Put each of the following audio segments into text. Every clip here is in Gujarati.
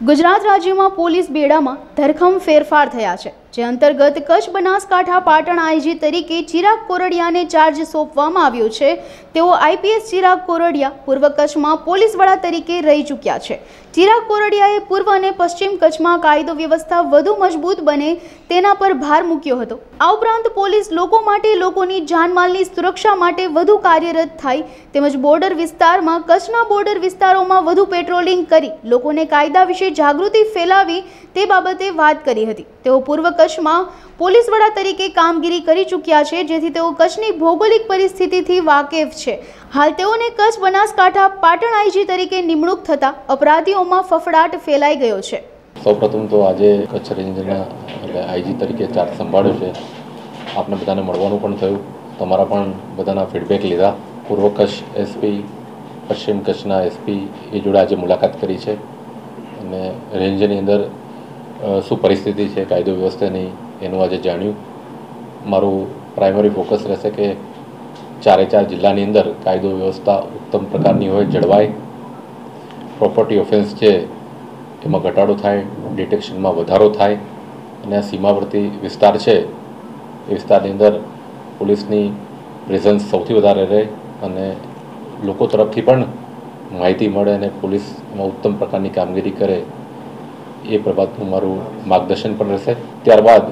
ગુજરાત રાજ્યમાં પોલીસ બેડામાં ધરખમ ફેરફાર થયા છે, જે અંતર્ગત કચ્છ બનાસકાંઠા પાટણ આઈજી તરીકે ચિરાગ કોરડિયાને ચાર્જ સોંપવામાં આવ્યો છે। તેઓ આઈપીએસ ચિરાગ કોરડિયા પૂર્વ કચ્છમાં પોલીસ વડા તરીકે રહી ચૂક્યા છે। ચિરાગ કોરડિયાએ પૂર્વ અને પશ્ચિમ કચ્છમાં કાયદો વ્યવસ્થા વધુ મજબૂત બને તેના પર ભાર મૂક્યો હતો। આ ઉપરાંત પોલીસ લોકો માટે લોકોની જાનમાલની સુરક્ષા માટે વધુ કાર્યરત થાય તેમજ બોર્ડર વિસ્તારમાં કચ્છના બોર્ડર વિસ્તારોમાં વધુ પેટ્રોલિંગ કરી લોકોને કાયદા વિશે જાગૃતિ ફેલાવી તે બાબતે વાત કરી હતી। તેઓ પૂર્વ કચ્છમાં પોલીસ વડા તરીકે કામગીરી કરી ચૂક્યા છે, જેથી તેઓ કચ્છની ભૌગોલિક પરિસ્થિતિથી વાકેફ છે। હાલ તેઓને કચ્છ બનાસકાંઠા પાટણ આઈજી તરીકે નિમણૂક થતા અપરાધીઓમાં ફફડાટ ફેલાઈ ગયો છે। સૌપ્રથમ તો આજે કચ્છ રેન્જના આઈજી તરીકે ચાર્જ સંભાળ્યો છે। આપને બધાને મળવાનું પણ થયું, તમારા પણ બધાના ફીડબેક લીધા। પૂર્વ કચ્છ એસપી, પશ્ચિમ કચ્છના એસપી એ જોડે આજે મુલાકાત કરી છે અને રેન્જની અંદર શું પરિસ્થિતિ છે કાયદો વ્યવસ્થાની એનું આજે જાણ્યું। મારું પ્રાઇમરી ફોકસ રહેશે કે 4 જિલ્લાની અંદર કાયદો વ્યવસ્થા ઉત્તમ પ્રકારની હોય, જળવાય, પ્રોપર્ટી ઓફેન્સ છે એમાં ઘટાડો થાય, ડિટેક્શનમાં વધારો થાય અને આ સીમાવર્તી વિસ્તાર છે એ વિસ્તારની અંદર પોલીસની પ્રેઝન્સ સૌથી વધારે રહે અને લોકો તરફથી પણ માહિતી મળે અને પોલીસ એમાં ઉત્તમ પ્રકારની કામગીરી કરે એ બાબતનું મારું માર્ગદર્શન પણ રહેશે। ત્યારબાદ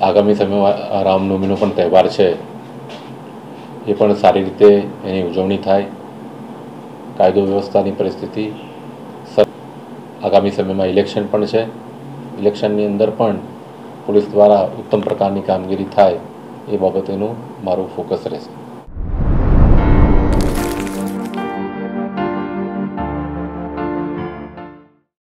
આગામી સમયમાં રામનવમીનો પણ તહેવાર છે, એ પણ સારી રીતે એની ઉજવણી થાય, કાયદો વ્યવસ્થાની પરિસ્થિતિ। આગામી સમયમાં ઇલેક્શન પણ છે, ઇલેક્શનની અંદર પણ પોલીસ દ્વારા ઉત્તમ પ્રકારની કામગીરી થાય એ બાબતેનું મારું ફોકસ રહેશે।